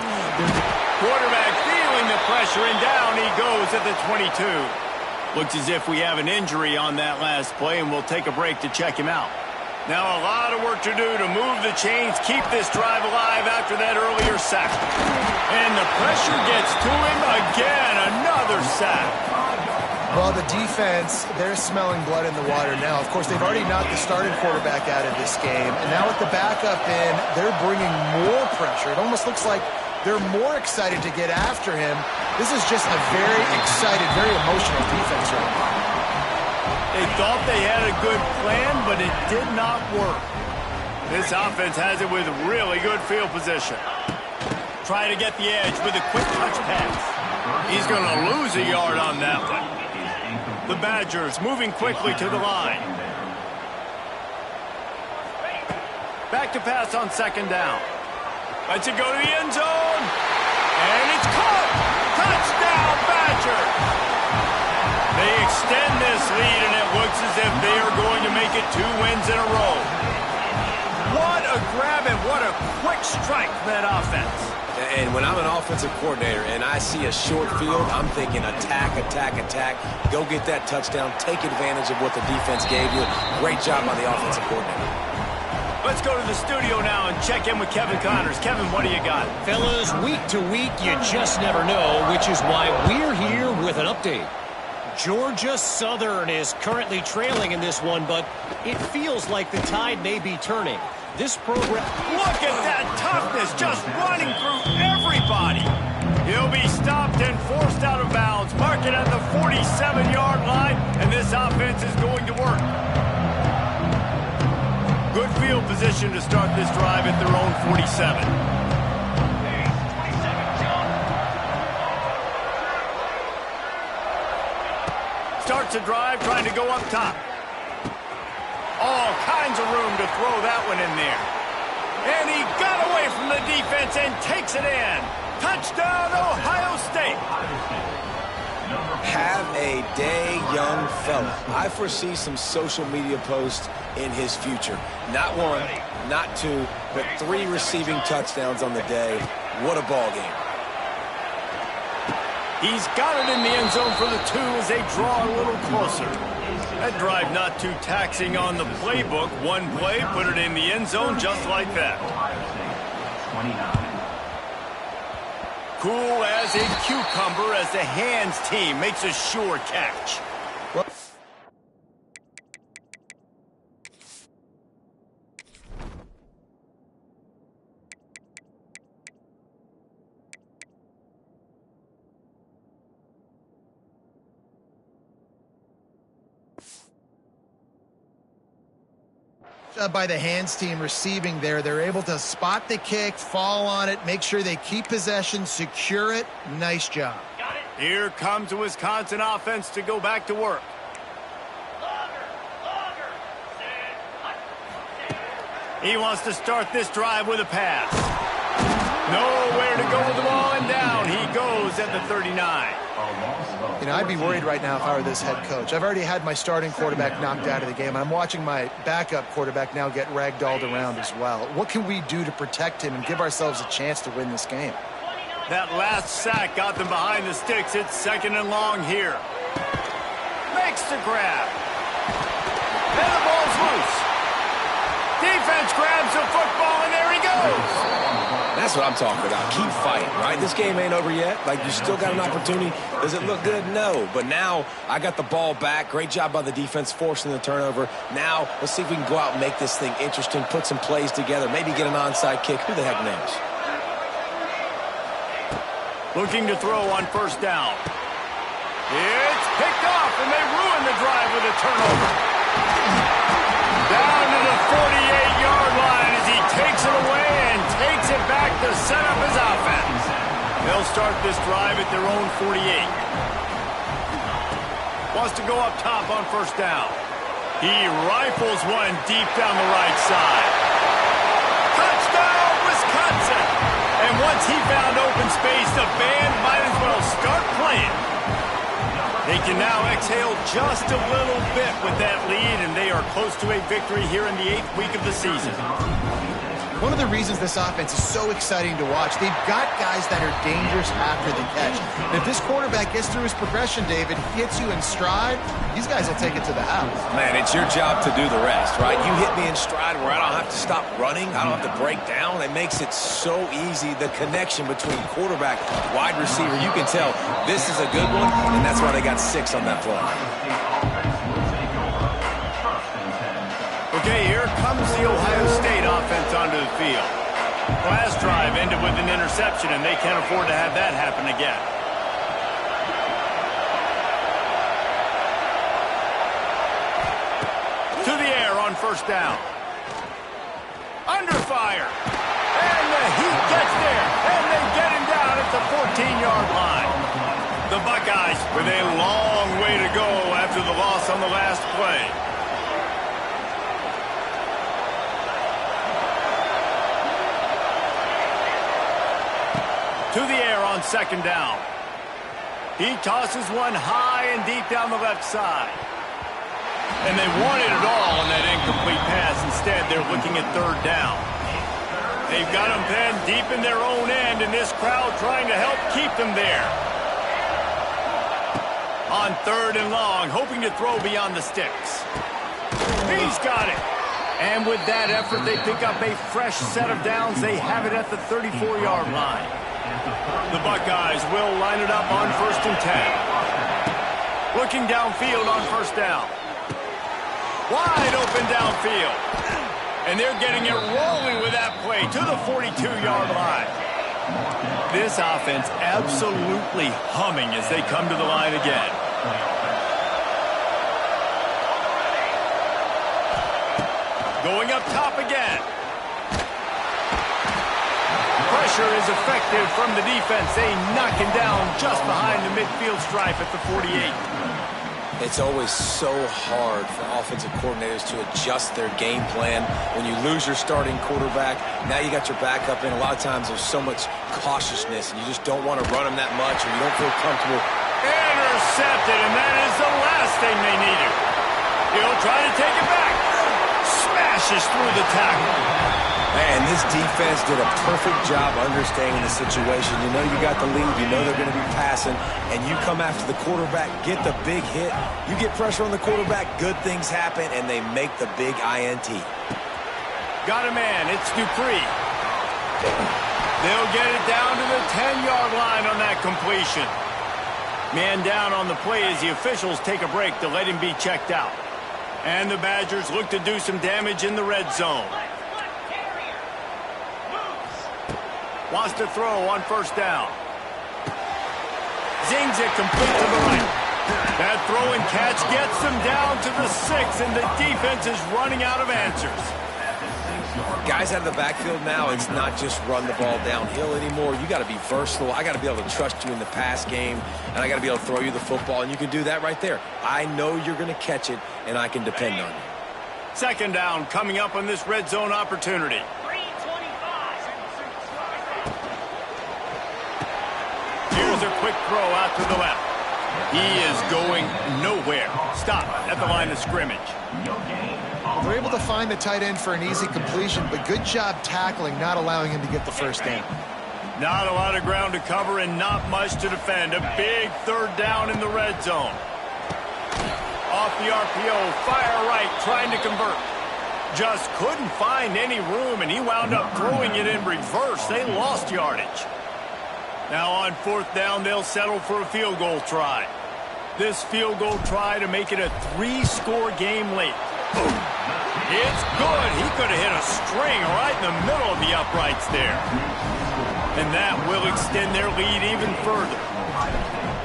Quarterback feeling the pressure, and down he goes at the 22. Looks as if we have an injury on that last play, and we'll take a break to check him out. Now a lot of work to do to move the chains, keep this drive alive after that earlier sack. And the pressure gets to him again, another sack. Well, the defense, they're smelling blood in the water now. Of course, they've already knocked the starting quarterback out of this game. And now with the backup in, they're bringing more pressure. It almost looks like they're more excited to get after him. This is just a very excited, very emotional defense right now. They thought they had a good plan, but it did not work. This offense has it with really good field position. Try to get the edge with a quick touch pass. He's going to lose a yard on that one. The Badgers moving quickly to the line. Back to pass on 2nd down. Lets it go to the end zone. And it's caught. Touchdown, Badger. They extend this lead, and it looks as if they are going to make it 2 wins in a row. What a grab and what a quick strike from that offense. And when I'm an offensive coordinator and I see a short field, I'm thinking attack, attack, attack. Go get that touchdown. Take advantage of what the defense gave you. Great job by the offensive coordinator. Let's go to the studio now and check in with Kevin Connors. Kevin, what do you got? Fellas, week to week, you just never know, which is why we're here with an update. Georgia Southern is currently trailing in this one, but it feels like the tide may be turning. This program... Look at that toughness, just running through everybody. He'll be stopped and forced out of bounds. Mark it at the 47-yard line, and this offense is going to work. Good field position to start this drive at their own 47. Starts a drive trying to go up top. All kinds of room to throw that one in there. And he got away from the defense and takes it in. Touchdown, Ohio State. Have a day, young fella. I foresee some social media posts in his future. Not 1, not 2, but 3 receiving touchdowns on the day. What a ball game. He's got it in the end zone for the 2 as they draw a little closer. That drive not too taxing on the playbook. One play, put it in the end zone just like that. Cool as a cucumber as the hands team makes a sure catch. By the hands team receiving there. They're able to spot the kick, fall on it, make sure they keep possession, secure it. Nice job. Here comes the Wisconsin offense to go back to work. He wants to start this drive with a pass. Nowhere to go with the ball, and down he goes at the 39. You know, I'd be worried right now if I were this head coach. I've already had my starting quarterback knocked out of the game. I'm watching my backup quarterback now get ragdolled around as well. What can we do to protect him and give ourselves a chance to win this game? That last sack got them behind the sticks. It's 2nd and long here. Makes the grab. And the ball's loose. Defense grabs the football, and there he goes. That's what I'm talking about. Keep fighting, right? This game ain't over yet. Like, you still got an opportunity. Does it look good? No. But now I got the ball back. Great job by the defense forcing the turnover. Now let's see if we can go out and make this thing interesting, put some plays together, maybe get an onside kick. Who the heck knows? Looking to throw on 1st down. It's picked off, and they ruin the drive with a turnover. Down to the 48-yard line as he takes it away and takes it back to set up his offense. They'll start this drive at their own 48. Wants to go up top on 1st down. He rifles one deep down the right side. Touchdown, Wisconsin! And once he found open space, the band might as well start playing. They can now exhale just a little bit with that lead, and they are close to a victory here in the 8th week of the season. One of the reasons this offense is so exciting to watch, they've got guys that are dangerous after the catch. And if this quarterback gets through his progression, David, hits you in stride, these guys will take it to the house. Man, it's your job to do the rest, right? You hit me in stride where I don't have to stop running. I don't have to break down. It makes it so easy. The connection between quarterback, wide receiver, you can tell this is a good one, and that's why they got 6 on that play. Okay, here comes the Ohio State offense onto the field. Last drive ended with an interception, and they can't afford to have that happen again. To the air on 1st down. Under fire. And the Heat gets there, and they get him down at the 14-yard line. The Buckeyes with a long way to go after the loss on the last play. To the air on 2nd down. He tosses one high and deep down the left side. And they wanted it all on that incomplete pass. Instead, they're looking at 3rd down. They've got them pinned deep in their own end, and this crowd trying to help keep them there. On 3rd and long, hoping to throw beyond the sticks. He's got it. And with that effort, they pick up a fresh set of downs. They have it at the 34-yard line. The Buckeyes will line it up on 1st and 10. Looking downfield on 1st down. Wide open downfield. And they're getting it rolling with that play to the 42-yard line. This offense absolutely humming as they come to the line again. Going up top again. Pressure is effective from the defense. They knock him down just behind the midfield stripe at the 48. It's always so hard for offensive coordinators to adjust their game plan. When you lose your starting quarterback, now you got your backup in. A lot of times there's so much cautiousness, and you just don't want to run them that much, or you don't feel comfortable. Intercepted, and that is the last thing they needed. He'll try to take it back. Smashes through the tackle. Man, this defense did a perfect job understanding the situation. You know you got the lead. You know they're going to be passing. And you come after the quarterback, get the big hit. You get pressure on the quarterback, good things happen, and they make the big INT. Got a man. It's Dupree. They'll get it down to the 10-yard line on that completion. Man down on the play as the officials take a break to let him be checked out. And the Badgers look to do some damage in the red zone. Wants to throw on 1st down. Zings it complete to the right. That throw and catch gets them down to the 6, and the defense is running out of answers. Guys out of the backfield now, it's not just run the ball downhill anymore. You got to be versatile. I got to be able to trust you in the pass game, and I got to be able to throw you the football, and you can do that right there. I know you're going to catch it, and I can depend on you. 2nd down coming up on this red zone opportunity. a quick throw out to the left. He is going nowhere. Stop at the line of scrimmage. They're able to find the tight end for an easy completion, but good job tackling, not allowing him to get the first down. Not a lot of ground to cover and not much to defend. A big third down in the red zone. Off the RPO, fire right, trying to convert. Just couldn't find any room, and he wound up throwing it in reverse. They lost yardage. Now on fourth down, they'll settle for a field goal try. This field goal try to make it a 3-score game late. It's good. He could have hit a string right in the middle of the uprights there. And that will extend their lead even further.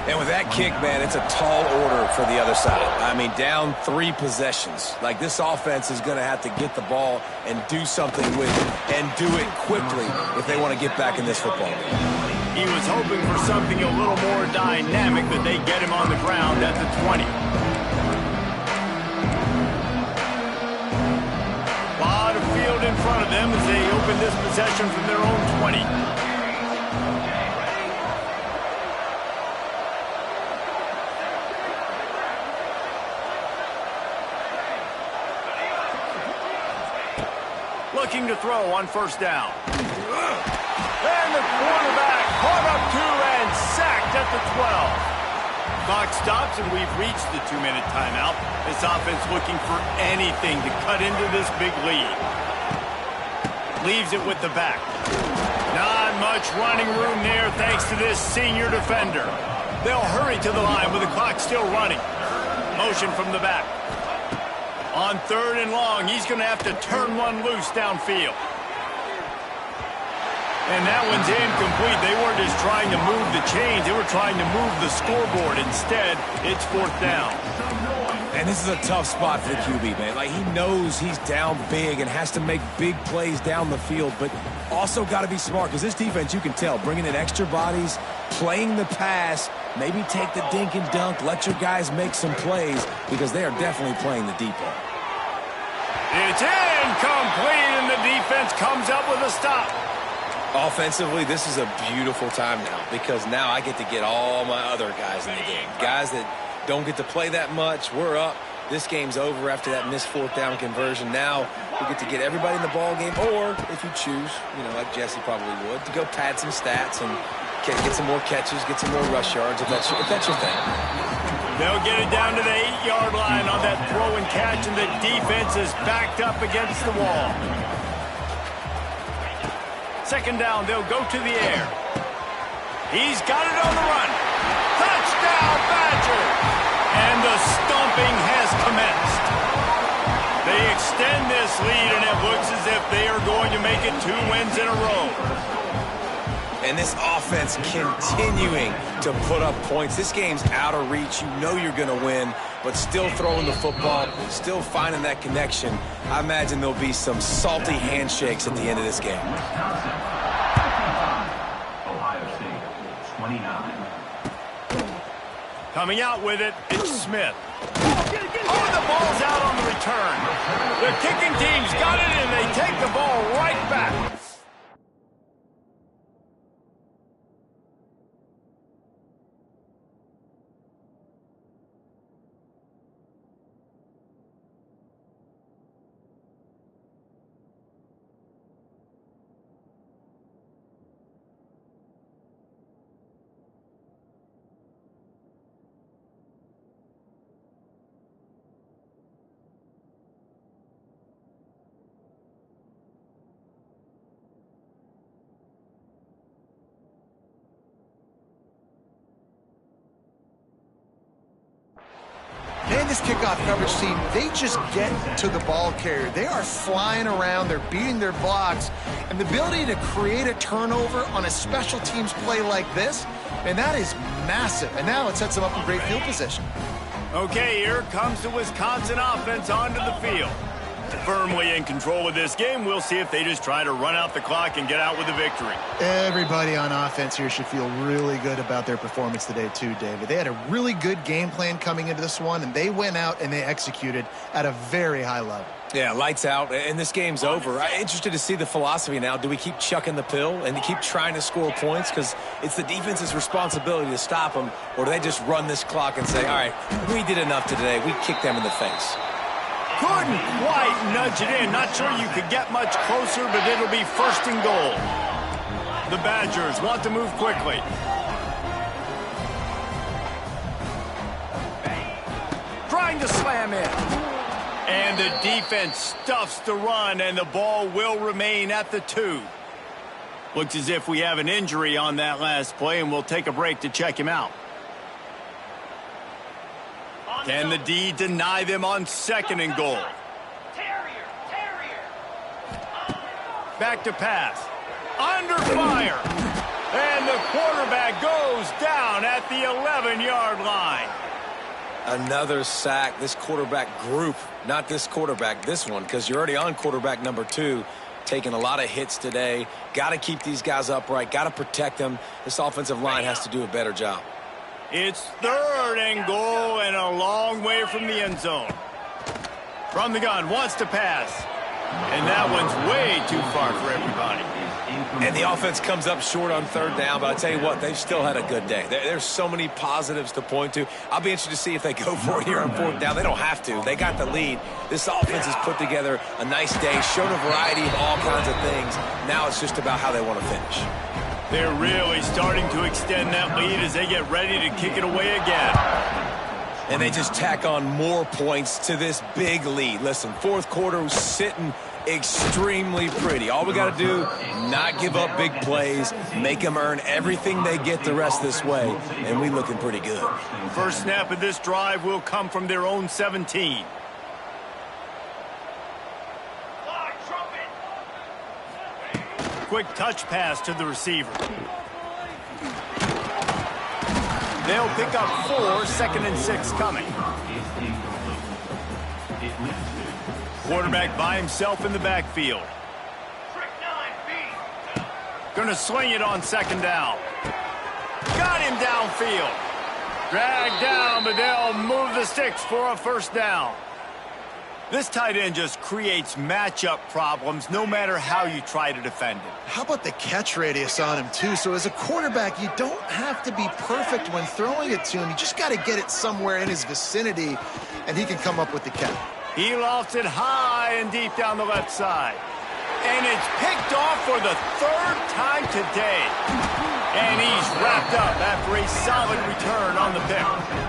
And with that kick, man, it's a tall order for the other side. I mean, down 3 possessions. Like, this offense is going to have to get the ball and do something with it, and do it quickly if they want to get back in this football game. He was hoping for something a little more dynamic, but they get him on the ground at the 20. A lot of field in front of them as they open this possession from their own 20. Looking to throw on first down. And the quarterback caught up 2 and sacked at the 12. Clock stops and we've reached the 2-minute timeout. This offense looking for anything to cut into this big lead. Leaves it with the back. Not much running room there thanks to this senior defender. They'll hurry to the line with the clock still running. Motion from the back. On third and long, he's going to have to turn one loose downfield. And that one's incomplete. They weren't just trying to move the chains. They were trying to move the scoreboard. Instead, it's fourth down. And this is a tough spot for the QB, man. Like, he knows he's down big and has to make big plays down the field, but also got to be smart because this defense, you can tell, bringing in extra bodies, playing the pass, maybe take the dink and dunk, let your guys make some plays because they are definitely playing the deep ball. It's incomplete, and the defense comes up with a stop. Offensively, this is a beautiful time now because now I get to get all my other guys in the game. Guys that don't get to play that much. We're up. This game's over after that missed fourth down conversion. Now we get to get everybody in the ball game, or if you choose, you know, like Jesse probably would, to go pad some stats and get some more catches, get some more rush yards if that's your thing. They'll get it down to the 8-yard line on that throw and catch, and the defense is backed up against the wall. Second down, they'll go to the air. He's got it on the run. Touchdown, Badgers! And the stomping has commenced. They extend this lead, and it looks as if they are going to make it 2 wins in a row. And this offense continuing to put up points. This game's out of reach. You know you're going to win, but still throwing the football, still finding that connection. I imagine there'll be some salty handshakes at the end of this game. Ohio State, 29. Coming out with it, it's Smith. Oh, the ball's out on the return. The kicking team's got it, and they take the ball right back. Man, this kickoff coverage team, they just get to the ball carrier. They are flying around. They're beating their blocks. And the ability to create a turnover on a special teams play like this, and that is massive. And now it sets them up in great field position. Okay, here comes the Wisconsin offense onto the field. Firmly in control of this game. We'll see if they just try to run out the clock and get out with a victory. Everybody on offense here should feel really good about their performance today too, David. They had a really good game plan coming into this one, and they went out and they executed at a very high level. Yeah, lights out, and this game's over. I'm interested to see the philosophy now. Do we keep chucking the pill and keep trying to score points because it's the defense's responsibility to stop them, or do they just run this clock and say, all right, we did enough today. We kicked them in the face. Couldn't quite nudge it in. Not sure you could get much closer, but it'll be first and goal. The Badgers want to move quickly. Trying to slam in. And the defense stuffs the run, and the ball will remain at the 2. Looks as if we have an injury on that last play, and we'll take a break to check him out. Can the D deny them on second and goal? Back to pass. Under fire. And the quarterback goes down at the 11-yard line. Another sack. This quarterback group, not this quarterback, this one, because you're already on quarterback number 2, taking a lot of hits today. Got to keep these guys upright, got to protect them. This offensive line has to do a better job. It's third and goal and a long way from the end zone. From the gun, wants to pass. And that one's way too far for everybody. And the offense comes up short on third down, but I'll tell you what, they've still had a good day. There's so many positives to point to. I'll be interested to see if they go for it here on fourth down. They don't have to. They got the lead. This offense has put together a nice day, shown a variety of all kinds of things. Now it's just about how they want to finish. They're really starting to extend that lead as they get ready to kick it away again. And they just tack on more points to this big lead. Listen, fourth quarter was sitting extremely pretty. All we got to do, not give up big plays, make them earn everything they get the rest this way, and we looking pretty good. First snap of this drive will come from their own 17. Quick touch pass to the receiver. They'll pick up 4, second and 6 coming. Quarterback by himself in the backfield. Gonna swing it on second down. Got him downfield. Dragged down, but they'll move the sticks for a first down. This tight end just creates matchup problems no matter how you try to defend him. How about the catch radius on him, too? So as a quarterback, you don't have to be perfect when throwing it to him. You just got to get it somewhere in his vicinity, and he can come up with the catch. He lofts it high and deep down the left side. And it's picked off for the 3rd time today. And he's wrapped up after a solid return on the pick.